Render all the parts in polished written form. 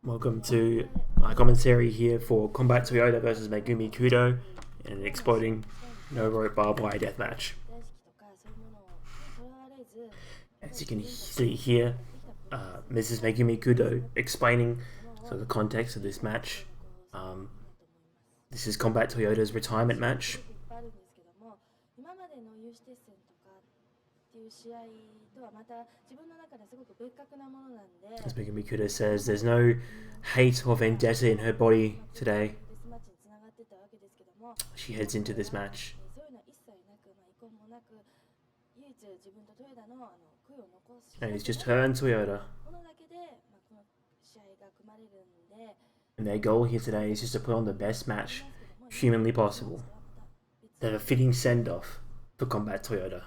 Welcome to my commentary here for Combat Toyoda versus Megumi Kudo in an exploding no-rope barbed wire deathmatch. As you can see here, Mrs. Megumi Kudo explaining the context of this match. This is Combat Toyoda's retirement match. As Megumi Kudo says, there's no hate or vendetta in her body today. She heads into this match. And it's just her and Toyoda. And their goal here today is just to put on the best match humanly possible. They're a fitting send-off for Combat Toyoda.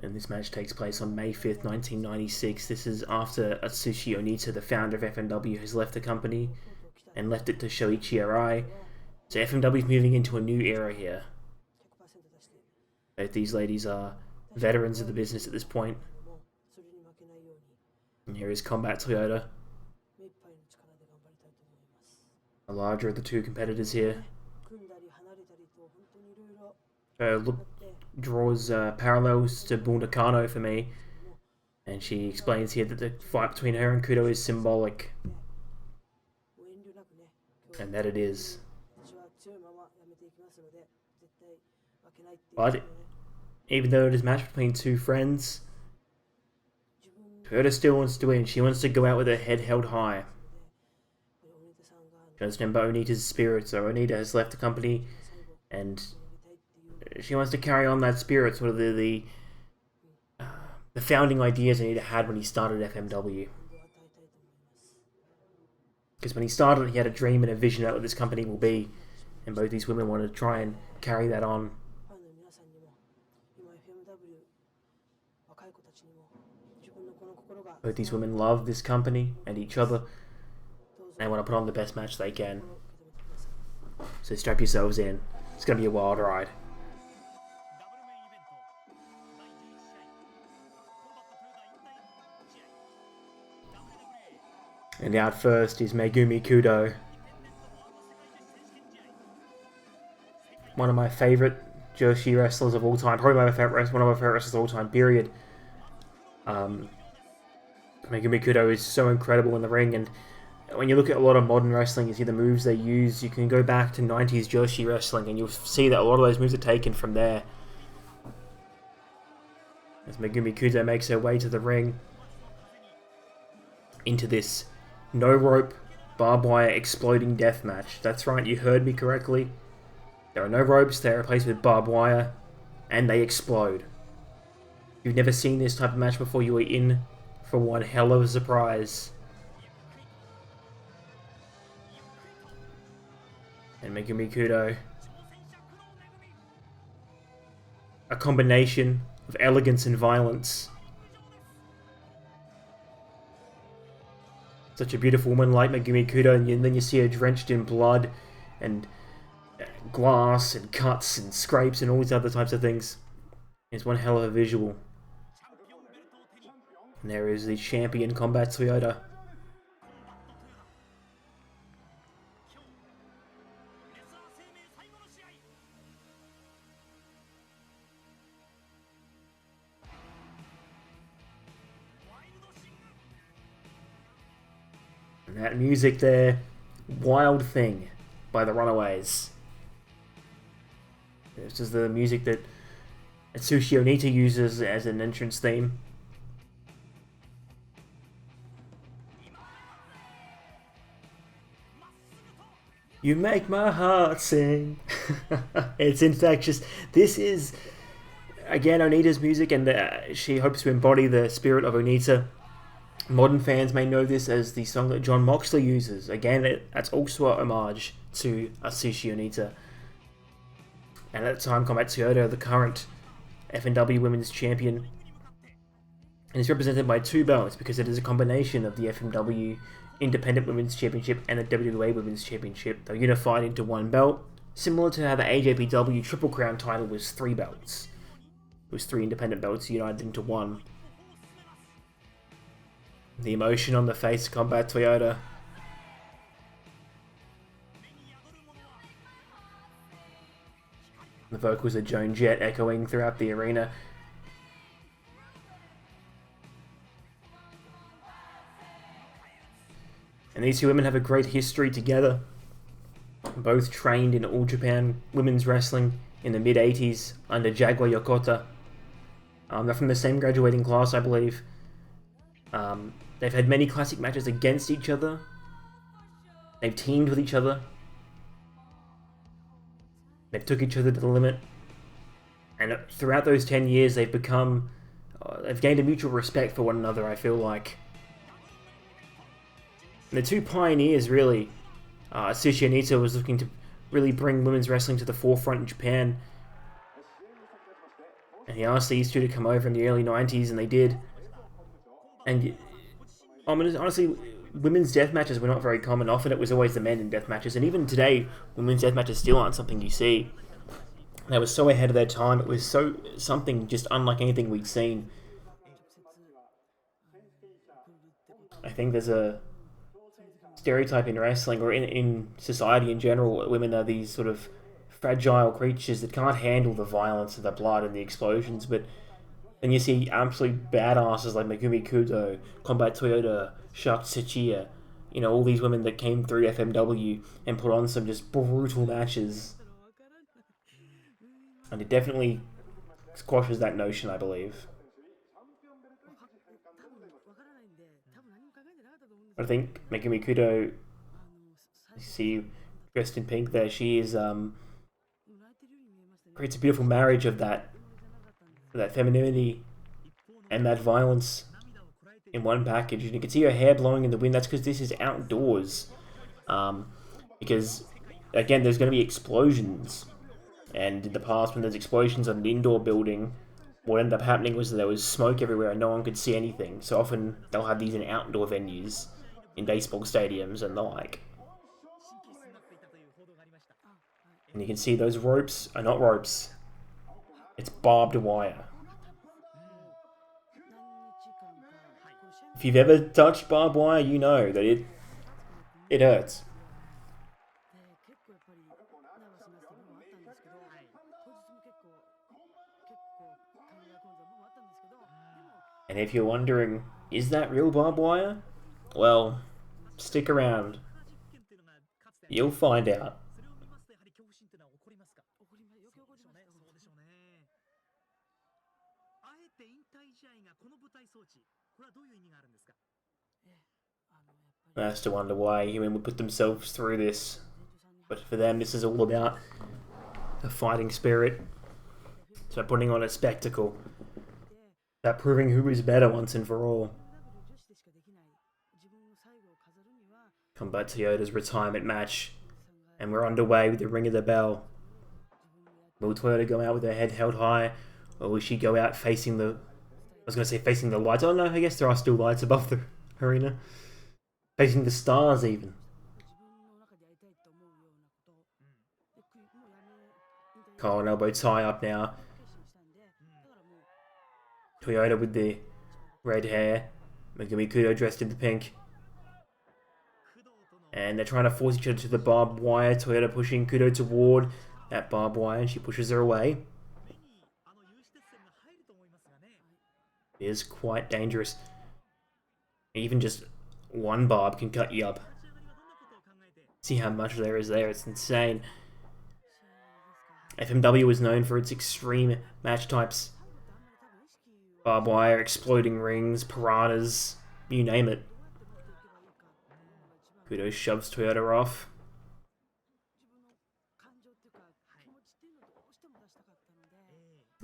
And this match takes place on May 5th, 1996. This is after Atsushi Onita, the founder of FMW, has left the company and left it to Shoichi Arai. So FMW is moving into a new era here. Both these ladies are veterans of the business at this point. And here is Combat Toyoda, the larger of the two competitors here. Draws parallels to Bull Nakano for me, and she explains here that the fight between her and Kudo is symbolic, and that it is. But even though it is a match between two friends, Toyoda still wants to win. She wants to go out with her head held high. She wants to remember Onita's spirit, so Onita has left the company, and she wants to carry on that spirit, sort of the founding ideas Onita had when he started FMW. Because when he started, he had a dream and a vision about what this company will be, and both these women want to try and carry that on. Both these women love this company and each other. They want to put on the best match they can. So strap yourselves in. It's going to be a wild ride. And out first is Megumi Kudo. One of my favourite Joshi wrestlers of all time. Probably one of my favourite wrestlers of all time, period. Megumi Kudo is so incredible in the ring, and when you look at a lot of modern wrestling, you see the moves they use. You can go back to 90s Joshi wrestling, and you'll see that a lot of those moves are taken from there. As Megumi Kudo makes her way to the ring, into this no-rope, barbed wire, exploding death match. That's right, you heard me correctly. There are no ropes, they're replaced with barbed wire, and they explode. If you've never seen this type of match before, you are in for one hell of a surprise. And Megumi Kudo, a combination of elegance and violence. Such a beautiful woman like Megumi Kudo, and then you see her drenched in blood and glass and cuts and scrapes and all these other types of things. It's one hell of a visual. And there is the champion, Combat Toyoda. And that music there, Wild Thing by the Runaways. This is the music that Atsushi Onita uses as an entrance theme. You make my heart sing. It's infectious. This is, again, Onita's music, and she hopes to embody the spirit of Onita. Modern fans may know this as the song that John Moxley uses. Again, that's also a homage to Atsushi Onita. And at the time, Combat Toyoda, the current FMW Women's Champion, and is represented by two belts because it is a combination of the FMW Independent Women's Championship and the WWA Women's Championship. They're unified into one belt, similar to how the AJPW Triple Crown title was 3 belts. It was 3 independent belts united into one. The emotion on the face of Combat Toyota. The vocals of Joan Jett echoing throughout the arena. And these two women have a great history together. Both trained in All Japan Women's Wrestling in the mid-80s under Jaguar Yokota. They're from the same graduating class, I believe. They've had many classic matches against each other. They've teamed with each other. They've took each other to the limit. And throughout those 10 years, they've become... they've gained a mutual respect for one another, I feel like. And the two pioneers, really. Atsushi Onita was looking to really bring women's wrestling to the forefront in Japan. And he asked these two to come over in the early 90s, and they did. And honestly, women's death matches were not very common. Often it was always the men in death matches, and even today, women's death matches still aren't something you see. They were so ahead of their time. It was something just unlike anything we'd seen. I think there's a stereotype in wrestling, or in society in general, women are these sort of fragile creatures that can't handle the violence and the blood and the explosions, but then you see absolute badasses like Megumi Kudo, Combat Toyoda, Shark Tsuchiya, you know, all these women that came through FMW and put on some just brutal matches. And it definitely squashes that notion, I believe. But I think Megumi Kudo, you see, dressed in pink there, she is, creates a beautiful marriage of that femininity and that violence in one package. And you can see her hair blowing in the wind. That's because this is outdoors. Because, again, there's going to be explosions. And in the past, when there's explosions on an indoor building, what ended up happening was that there was smoke everywhere and no one could see anything. So often, they'll have these in outdoor venues, in baseball stadiums and the like. And you can see those ropes are not ropes. It's barbed wire. If you've ever touched barbed wire, you know that it hurts. And if you're wondering, is that real barbed wire? Well, stick around. You'll find out. I have to wonder why human would put themselves through this. But for them, this is all about the fighting spirit. So putting on a spectacle. About proving who is better once and for all. Combat Toyota's retirement match. And we're underway with the ring of the bell. Will Toyota go out with her head held high? Or will she go out facing the... I was going to say facing the lights. Oh no, I guess there are still lights above the arena. Facing the stars even. Collar and elbow tie up now. Toyota with the red hair. Megumi Kudo dressed in the pink. And they're trying to force each other to the barbed wire. Toyota pushing Kudo toward that barbed wire, and she pushes her away. It is quite dangerous. Even just one barb can cut you up. See how much there is there, it's insane. FMW is known for its extreme match types. Barbed wire, exploding rings, piranhas, you name it. Kudo shoves Toyota off.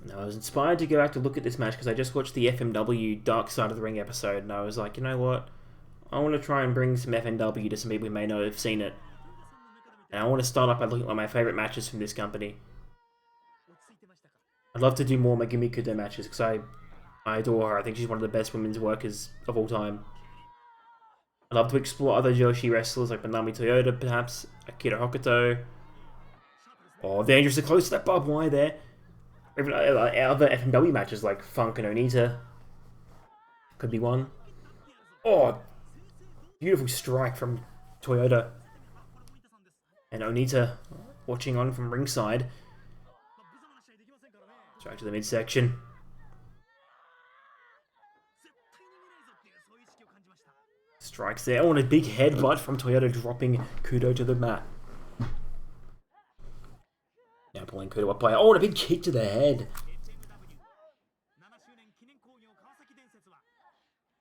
Now, I was inspired to go back to look at this match because I just watched the FMW Dark Side of the Ring episode, and I was like, you know what? I want to try and bring some FMW to some people who may not have seen it. And I want to start off by looking at my favourite matches from this company. I'd love to do more Megumi Kudo matches because I adore her. I think she's one of the best women's workers of all time. I'd love to explore other Joshi wrestlers like Manami Toyota, perhaps Akira Hokuto. Oh, dangerously close to that barbed wire there. Even other FMW matches like Funk and Onita could be one. Oh, beautiful strike from Toyoda. And Onita watching on from ringside. Straight to the midsection. Strikes there. Oh, and a big headbutt from Toyoda, dropping Kudo to the mat. Now pulling Kudo up by... Oh, and a big kick to the head.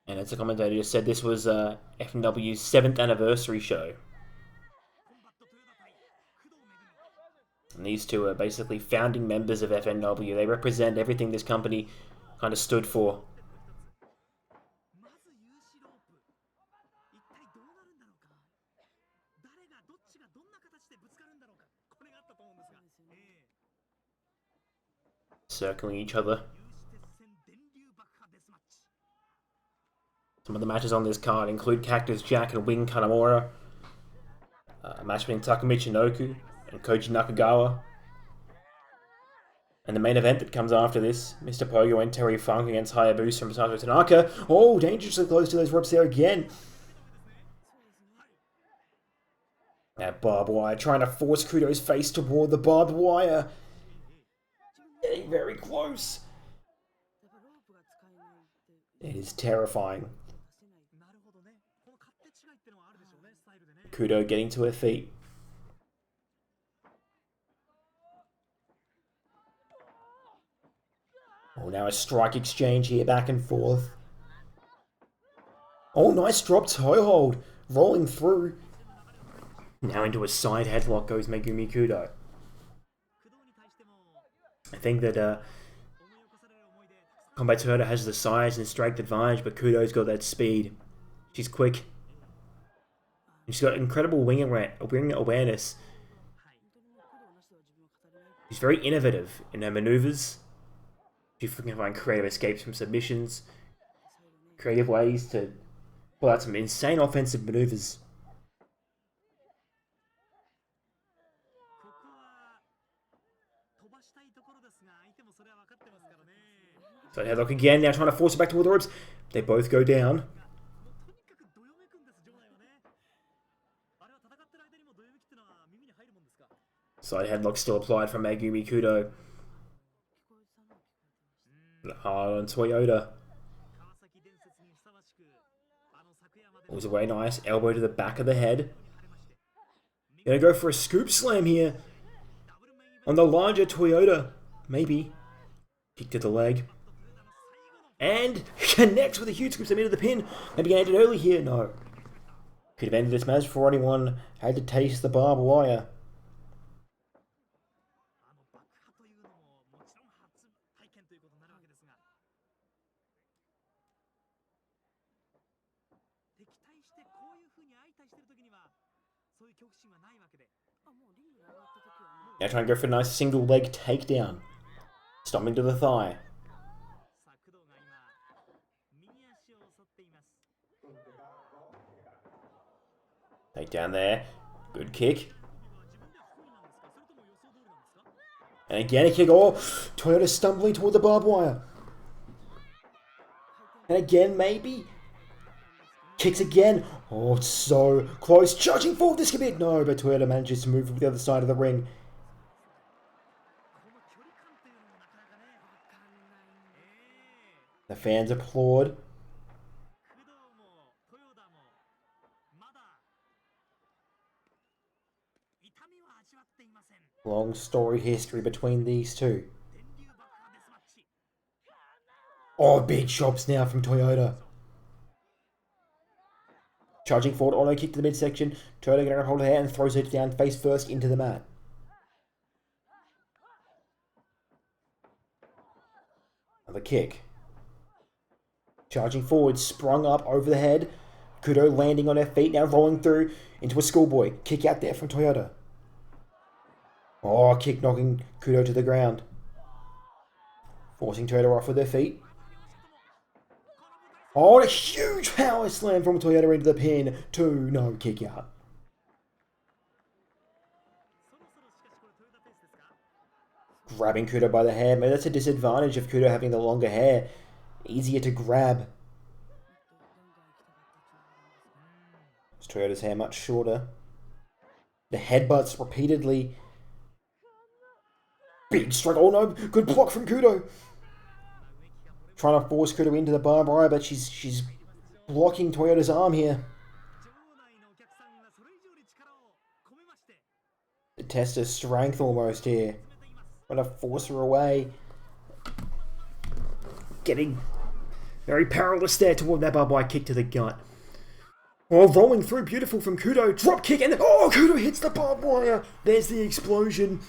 And as the commentator just said, this was FMW's 7th anniversary show. And these two are basically founding members of FMW. They represent everything this company kind of stood for. Circling each other. Some of the matches on this card include Cactus Jack and Wing Kanamura, a match between Taka Michinoku and Koji Nakagawa, and the main event that comes after this, Mr. Pogo and Terry Funk against Hayabusa and Masato Tanaka. Oh, dangerously close to those ropes there again. That barbed wire, trying to force Kudo's face toward the barbed wire. Getting very close. It is terrifying. Kudo getting to her feet. Oh, now a strike exchange here, back and forth. Oh, nice drop toe hold. Rolling through. Now into a side headlock goes Megumi Kudo. I think that Combat Toyoda has the size and strength advantage, but Kudo's got that speed. She's quick. And she's got incredible wing awareness. She's very innovative in her maneuvers. She can find creative escapes from submissions, creative ways to pull out some insane offensive maneuvers. So headlock again, now trying to force it back toward the ropes. They both go down. Side headlock still applied from Megumi Kudo. Hard on Toyoda. It was a very nice elbow to the back of the head. Gonna go for a scoop slam here. On the larger Toyoda. Maybe. Kick to the leg. And connects with a huge scoop slam into the pin. Maybe ended early here. No. Could have ended this match before anyone had to taste the barbed wire. Now trying to go for a nice single leg takedown. Stomping to the thigh. Takedown there. Good kick. And again a kick. Oh, Toyota stumbling toward the barbed wire. And again, maybe. Kicks again. Oh, it's so close. Charging forward. This could be it. No, but Toyota manages to move to the other side of the ring. The fans applaud. Long storied history between these two. Oh, big chops now from Toyota. Charging forward, auto kick to the midsection. Toyota going to hold her hand and throws her down face first into the mat. Another kick. Charging forward, sprung up over the head. Kudo landing on her feet, now rolling through into a schoolboy. Kick out there from Toyota. Oh, kick knocking Kudo to the ground. Forcing Toyota off with her feet. Oh, and a huge power slam from Toyota into the pin. 2, no, kick out. Grabbing Kudo by the hair. Maybe that's a disadvantage of Kudo having the longer hair. Easier to grab. Toyoda's hair much shorter. The headbutts repeatedly. Big strike. Oh no, good block from Kudo. Trying to force Kudo into the barbed wire, but she's blocking Toyoda's arm here. To test her strength almost here. Trying to force her away. Getting very perilous there toward that barbed wire kick to the gut. Oh, rolling through, beautiful from Kudo. Drop kick, and oh, Kudo hits the barbed wire. There's the explosion.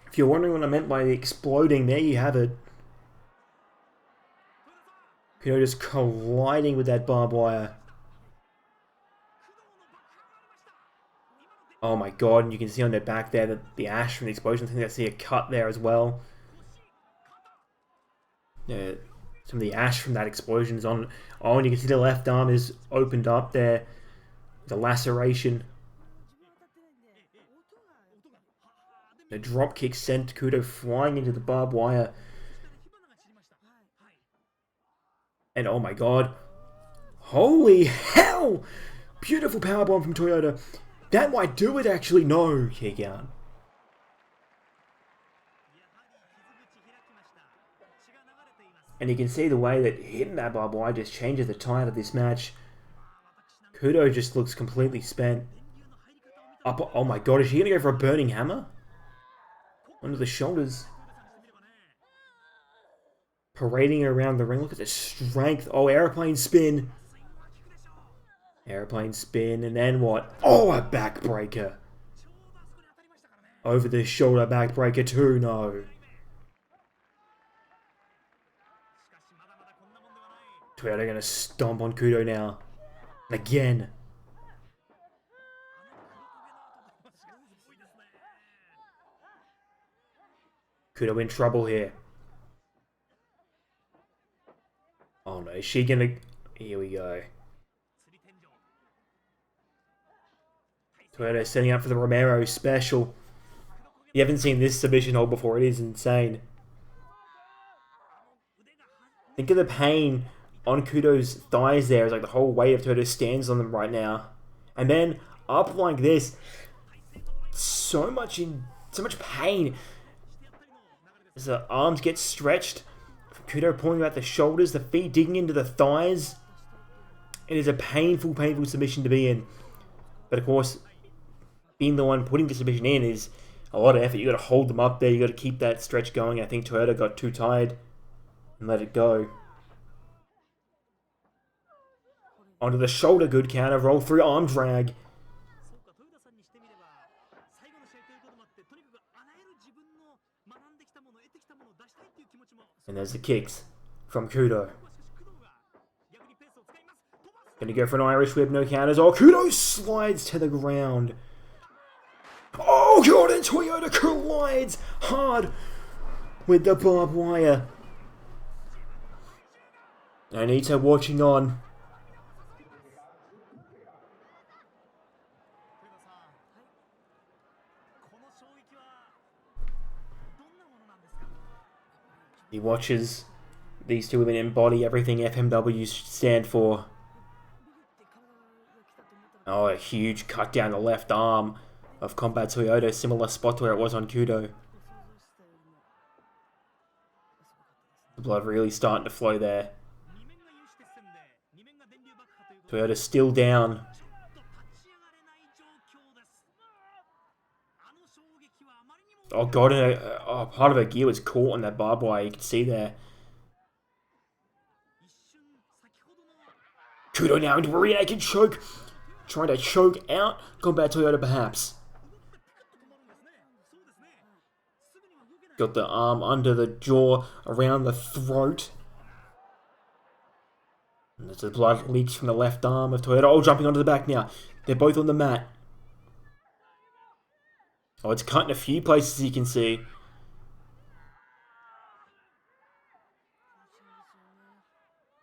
If you're wondering what I meant by the exploding, there you have it. Kudo just colliding with that barbed wire. Oh my god, and you can see on their back there that the ash from the explosion. I think I see a cut there as well. Yeah, some of the ash from that explosion is on. Oh, and you can see the left arm is opened up there. The laceration. The drop kick sent Kudo flying into the barbed wire. And oh my god. Holy hell! Beautiful powerbomb from Toyoda. That might do it actually. No, kick out. And you can see the way that hitting that barbed wire just changes the tide of this match. Kudo just looks completely spent. Up, oh my god, is she going to go for a burning hammer? Under the shoulders. Parading around the ring. Look at the strength. Oh, airplane spin. Airplane spin, and then what? Oh, a backbreaker. Over the shoulder backbreaker too, no. Toyoda gonna stomp on Kudo now. Again. Kudo in trouble here. Oh no, is she gonna... Here we go. Toyoda setting up for the Romero special. You haven't seen this submission hold before, it is insane. Think of the pain on Kudo's thighs there, as like the whole weight of Toyoda stands on them right now. And then up like this, so much pain. As the arms get stretched, Kudo pulling out the shoulders, the feet digging into the thighs. It is a painful, painful submission to be in. But of course, being the one putting the submission in is a lot of effort. You got to hold them up there. You got to keep that stretch going. I think Toyoda got too tired and let it go. Onto the shoulder, good counter, roll through, arm drag. And there's the kicks from Kudo. Gonna go for an Irish whip, no counters. Oh, Kudo slides to the ground. Oh god, and Toyoda collides hard with the barbed wire. Anita watching on. He watches these two women embody everything FMW stand for. Oh, a huge cut down the left arm of Combat Toyoda, similar spot to where it was on Kudo. The blood really starting to flow there. Toyoda still down. Oh god, part of her gear was caught on that barbed wire, you can see there. Kudo now into a rear naked choke. Trying to choke out Combat Toyoda perhaps. Got the arm under the jaw, around the throat. And there's the blood leaks from the left arm of Toyoda. Oh, jumping onto the back now. They're both on the mat. Oh, it's cut in a few places you can see.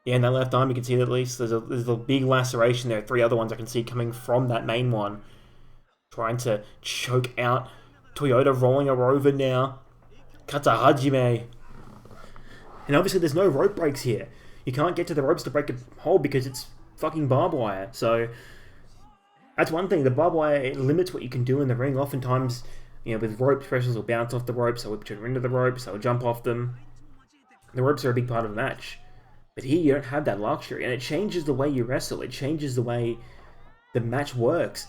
Yeah, in that left arm you can see that at least there's a big laceration there. 3 other ones I can see coming from that main one. Trying to choke out Toyoda rolling her over now. Kata Hajime. And obviously there's no rope breaks here. You can't get to the ropes to break a hold because it's fucking barbed wire. So that's one thing. The barbed wire, it limits what you can do in the ring. Oftentimes, you know, with ropes, wrestlers will bounce off the ropes, they'll whip into the ropes, they'll jump off them. The ropes are a big part of the match. But here you don't have that luxury, and it changes the way you wrestle. It changes the way the match works.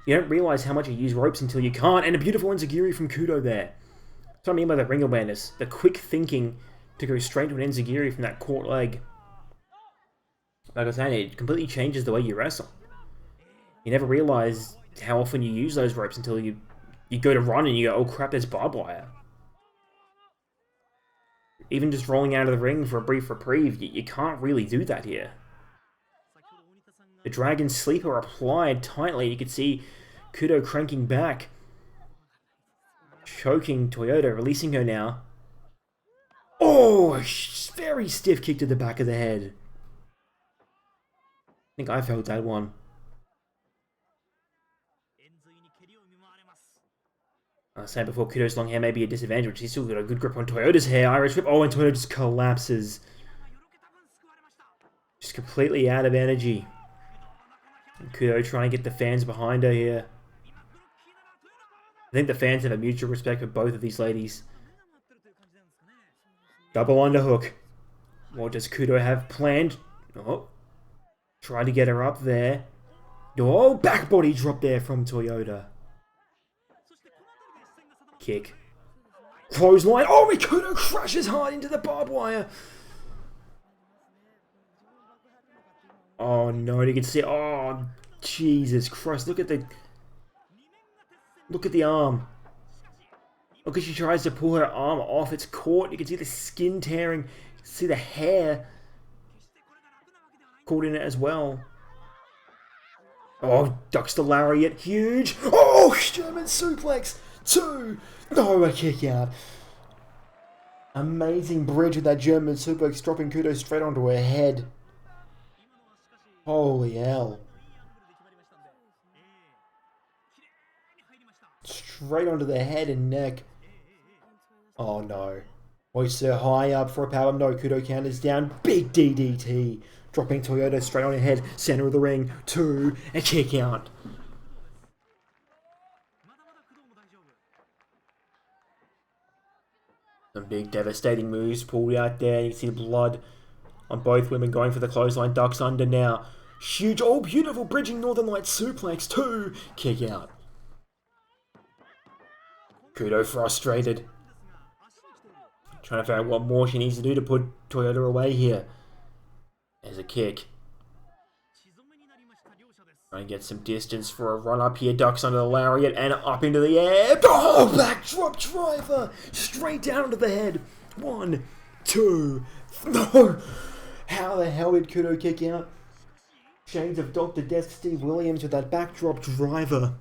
You don't realize how much you use ropes until you can't, and a beautiful enziguri from Kudo there. That's what I mean by the ring awareness. The quick thinking to go straight to an enziguri from that caught leg. Like I was saying, it completely changes the way you wrestle. You never realize how often you use those ropes until you go to run and you go, oh crap, there's barbed wire. Even just rolling out of the ring for a brief reprieve, you can't really do that here. The Dragon Sleeper applied tightly. You can see Kudo cranking back. Choking Toyoda, releasing her now. Oh, very stiff kick to the back of the head. I think I felt that one. I was saying before, Kudo's long hair may be a disadvantage, but he's still got a good grip on Toyoda's hair. Irish whip. Oh, and Toyota just collapses. Just completely out of energy. And Kudo trying to get the fans behind her here. I think the fans have a mutual respect for both of these ladies. Double underhook. What does Kudo have planned? Oh. Try to get her up there. Oh, back body drop there from Toyoda. Kick. Clothesline. Oh, Kudo crashes hard into the barbed wire. Oh no, you can see. Oh, Jesus Christ! Look at the arm. Look as she tries to pull her arm off. It's caught. You can see the skin tearing. You can see the hair caught in it as well. Oh, ducks the lariat. Huge. Oh, German suplex. 2. No, a kick out. Amazing bridge with that German suplex, dropping Kudo straight onto her head. Holy hell. Straight onto the head and neck. Oh no. Hoists her high up for a power. No, Kudo counters down. Big DDT. Dropping Toyoda straight on her head. Center of the ring. 2. A kick out. Some big devastating moves pulled out there. You can see the blood on both women going for the clothesline. Ducks under now. Huge, oh beautiful bridging Northern Light suplex. 2. Kick out. Kudo frustrated. Trying to figure out what more she needs to do to put Toyoda away here. There's a kick. Trying to get some distance for a run up here. Ducks under the lariat and up into the air. Oh, backdrop driver. Straight down to the head. 1, 2. No. How the hell did Kudo kick out? Shades of Dr. Death Steve Williams with that backdrop driver.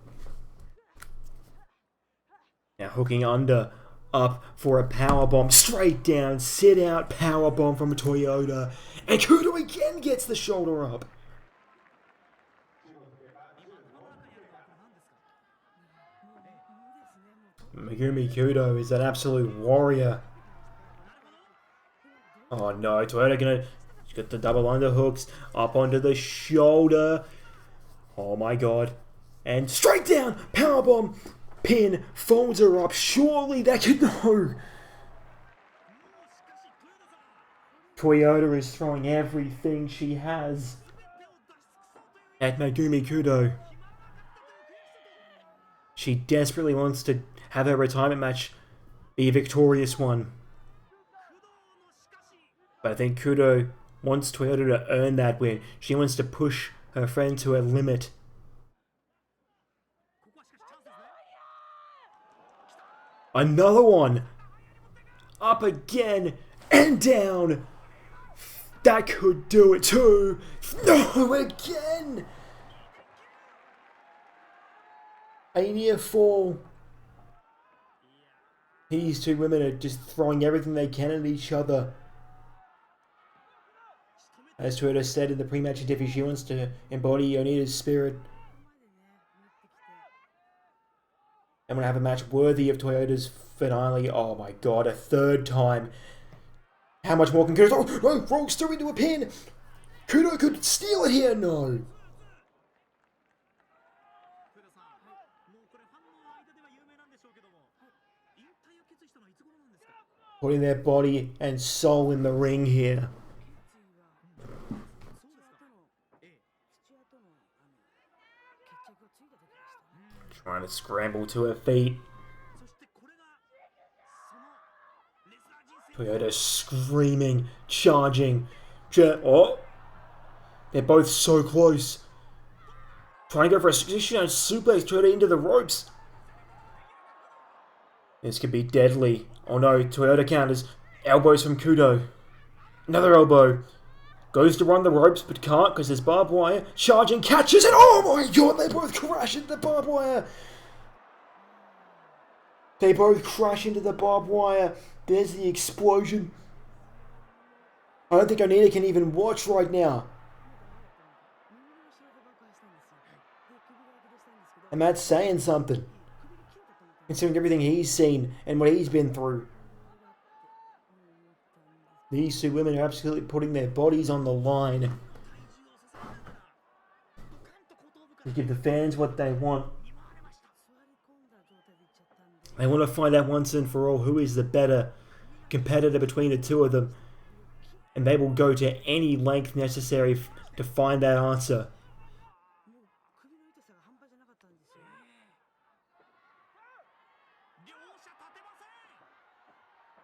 Now hooking under. Up for a powerbomb. Straight down. Sit out powerbomb from Toyoda. And Kudo again gets the shoulder up. Megumi Kudo is an absolute warrior. Oh no, Toyota gonna get the double underhooks up onto the shoulder. Oh my god. And straight down, powerbomb, pin, folds her up. Surely that could no. Toyota is throwing everything she has at Megumi Kudo. She desperately wants to have her retirement match be a victorious one. But I think Kudo wants Toyota to earn that win. She wants to push her friend to her limit. Another one. Up again and down. That could do it too. No, again. A near fall. These two women are just throwing everything they can at each other. As Toyota said in the pre-match interview, she wants to embody Onita's spirit. I'm going to have a match worthy of Toyoda's finale. Oh my god, a third time. How much more can Kudo... Oh, no, rolls through into a pin. Kudo could steal it here. No. Putting their body and soul in the ring here. Trying to scramble to her feet. Toyoda screaming, charging. Oh! They're both so close. Trying to go for a suplex, Toyoda into the ropes. This could be deadly. Oh no, Toyoda counters. Elbows from Kudo. Another elbow. Goes to run the ropes, but can't because there's barbed wire. Charging, catches it. Oh my god, they both crash into the barbed wire. They both crash into the barbed wire. There's the explosion. I don't think Onita can even watch right now. And Matt's saying something. Considering everything he's seen and what he's been through. These two women are absolutely putting their bodies on the line. To give the fans what they want. They want to find out once and for all who is the better competitor between the two of them. And they will go to any length necessary to find that answer.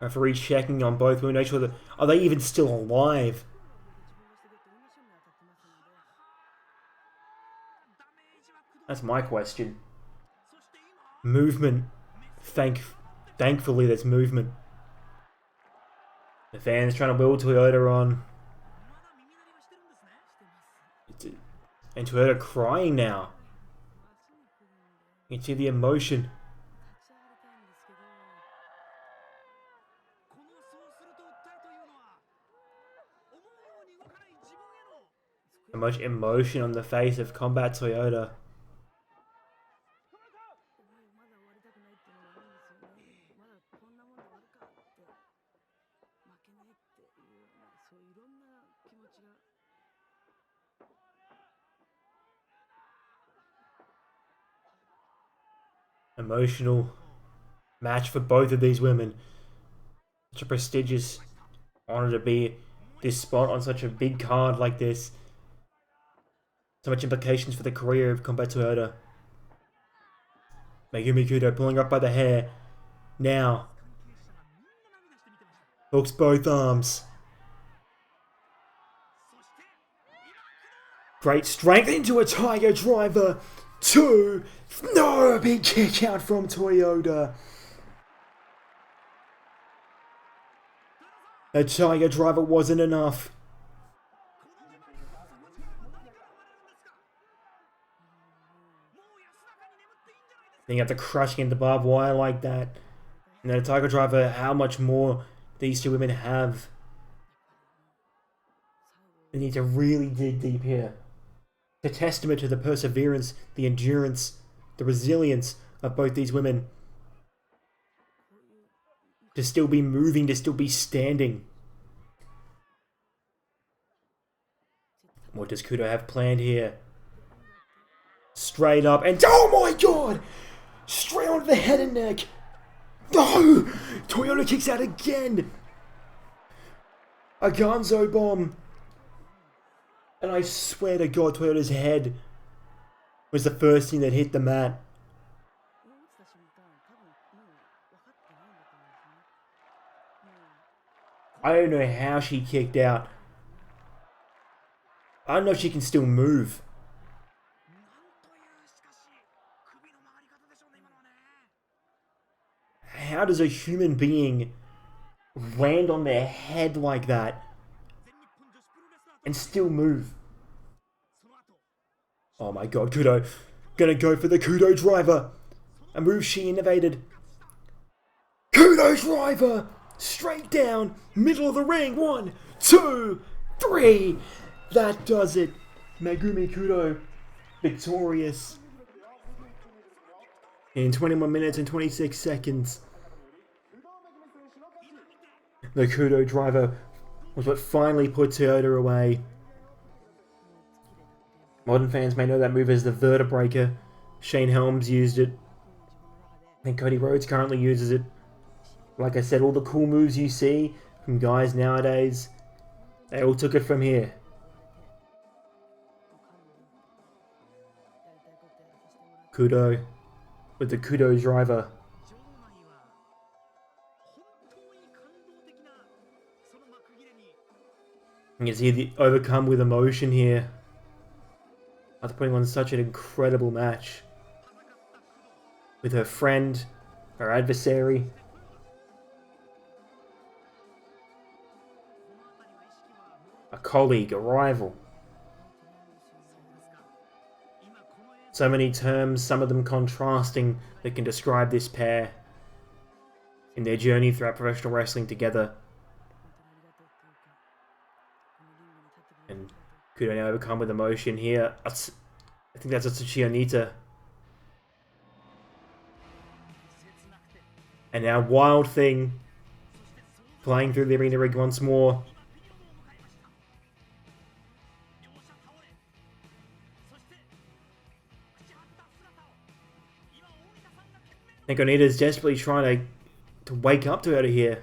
Referee checking on both women, make sure that... Are they even still alive? That's my question. Movement. Thankfully, there's movement. The fans trying to will Toyoda on. And Toyoda crying now. You can see the emotion. So much emotion on the face of Combat Toyoda. Emotional match for both of these women. Such a prestigious honor to be this spot on such a big card like this. So much implications for the career of Combat Toyoda. Megumi Kudo pulling up by the hair. Now. Hooks both arms. Great strength into a Tiger Driver. 2. No, a big kick out from Toyoda. A Tiger Driver wasn't enough. Then you have to crushing into barbed wire like that. And then a Tiger Driver, how much more these two women have. They need to really dig deep here. It's a testament to the perseverance, the endurance, the resilience of both these women. To still be moving, to still be standing. What does Kudo have planned here? Straight up and... Oh my god! Straight onto the head and neck. No! Toyoda kicks out again. A Gonzo bomb. And I swear to God, Toyoda's head was the first thing that hit the mat. I don't know how she kicked out. I don't know if she can still move. How does a human being land on their head like that and still move? Oh my god, Kudo. Gonna go for the Kudo Driver. A move she innovated. Kudo Driver! Straight down, middle of the ring. 1, 2, 3. That does it. Megumi Kudo victorious. In 21 minutes and 26 seconds, the Kudo driver was what finally put Toyoda away. Modern fans may know that move as the Vertebreaker. Shane Helms used it. And Cody Rhodes currently uses it. Like I said, all the cool moves you see from guys nowadays, they all took it from here. Kudo with the Kudo driver. You can see the overcome with emotion here after putting on such an incredible match with her friend, her adversary. A colleague, a rival. So many terms, some of them contrasting, that can describe this pair in their journey throughout professional wrestling together. And Kudo now overcome with emotion here. I think that's Atsushi Onita. And now Wild Thing flying through the arena rig once more. I think Onita's desperately trying to wake up to her here.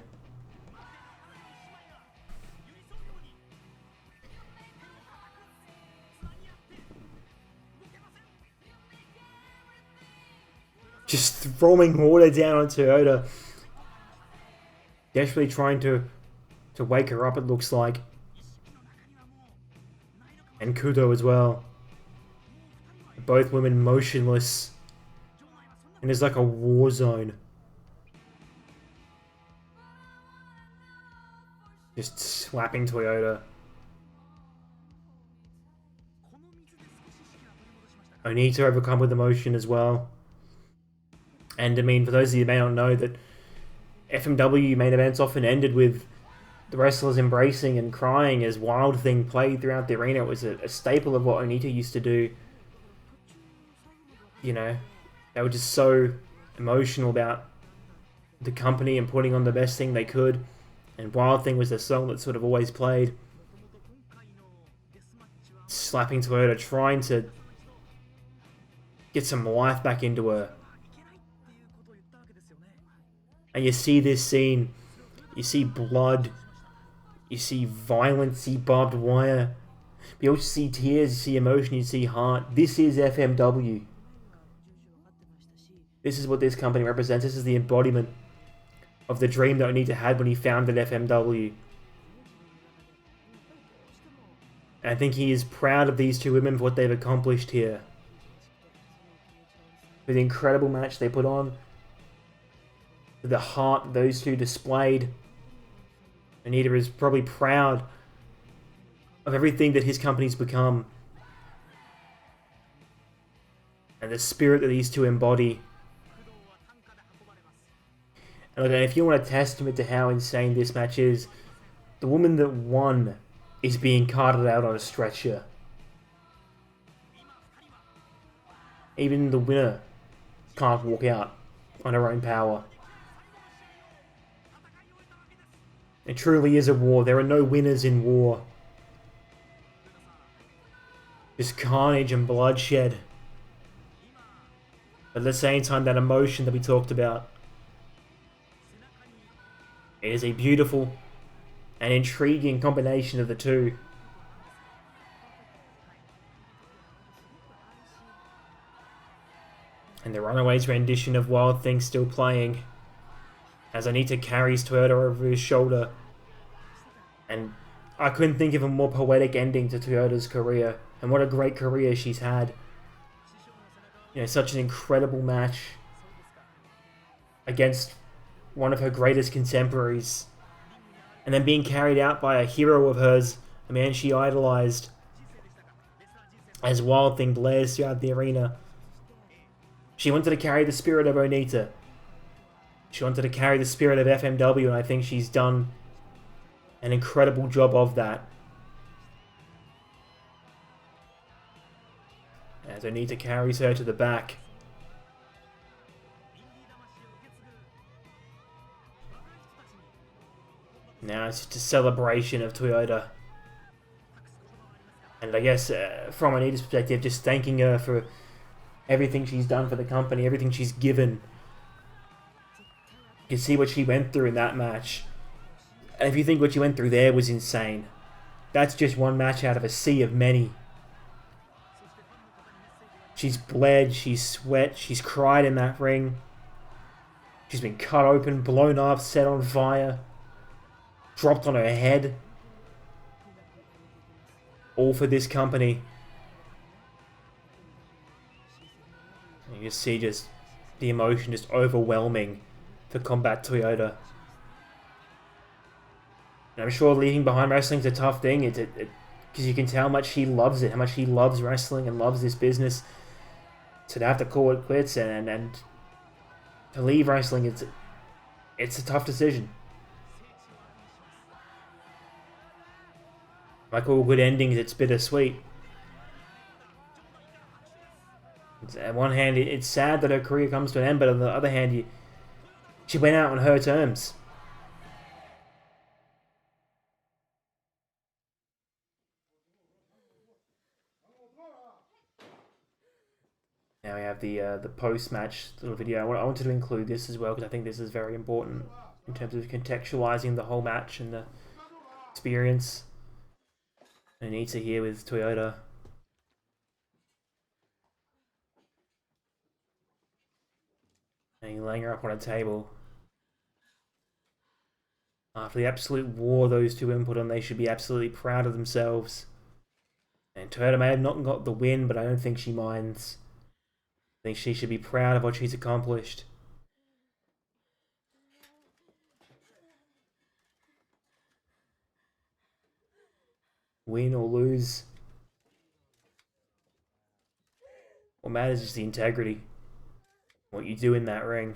Just throwing water down on Toyoda. Desperately trying to wake her up, it looks like. And Kudo as well. Both women motionless. And it's like a war zone. Just slapping Toyoda. Onita overcome with emotion as well. And I mean, for those of you who may not know, that FMW main events often ended with the wrestlers embracing and crying as Wild Thing played throughout the arena. It was a staple of what Onita used to do. You know, they were just so emotional about the company and putting on the best thing they could. And Wild Thing was the song that sort of always played. Slapping Toyoda, trying to get some life back into her. And you see this scene, you see blood, you see violence, you see barbed wire, you also see tears, you see emotion, you see heart. This is FMW. This is what this company represents. This is the embodiment of the dream that Onita had when he founded FMW. And I think he is proud of these two women for what they've accomplished here. For the incredible match they put on, the heart those two displayed. Onita is probably proud of everything that his company's become. And the spirit that these two embody. And look, if you want a testament to how insane this match is, the woman that won is being carted out on a stretcher. Even the winner can't walk out on her own power. It truly is a war. There are no winners in war. Just carnage and bloodshed. But at the same time, that emotion that we talked about. It is a beautiful and intriguing combination of the two. And the Runaways rendition of Wild Thing still playing as Onita carries Toyoda over his shoulder. And I couldn't think of a more poetic ending to Toyoda's career. And what a great career she's had. You know, such an incredible match against one of her greatest contemporaries. And then being carried out by a hero of hers, a man she idolized, as Wild Thing blares throughout the arena. She wanted to carry the spirit of Onita. She wanted to carry the spirit of FMW, and I think she's done an incredible job of that. As Onita carries her to the back. Now it's just a celebration of Toyota. And I guess from Anita's perspective, just thanking her for everything she's done for the company, everything she's given. You can see what she went through in that match. And if you think what she went through there was insane, that's just one match out of a sea of many. She's bled, she's sweat, she's cried in that ring. She's been cut open, blown up, set on fire, dropped on her head. All for this company. And you see just the emotion just overwhelming for Combat Toyota. And I'm sure leaving behind wrestling's a tough thing. Because you can tell how much he loves it, how much he loves wrestling and loves this business. So to have to call it quits and to leave wrestling, it's a tough decision. Like all good endings, it's bittersweet. On one hand, it's sad that her career comes to an end, but on the other hand, she went out on her terms. Now we have the post-match little video. I wanted to include this as well because I think this is very important in terms of contextualizing the whole match and the experience. Anita here with Toyota. And he's laying her up on a table. After the absolute war those two women put on, they should be absolutely proud of themselves. And Toyota may have not got the win, but I don't think she minds. I think she should be proud of what she's accomplished. Win or lose. What matters is the integrity. What you do in that ring.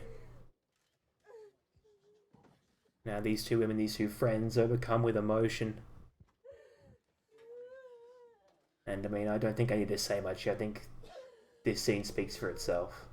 Now these two women, these two friends, overcome with emotion. And I mean, I don't think I need to say much. I think this scene speaks for itself.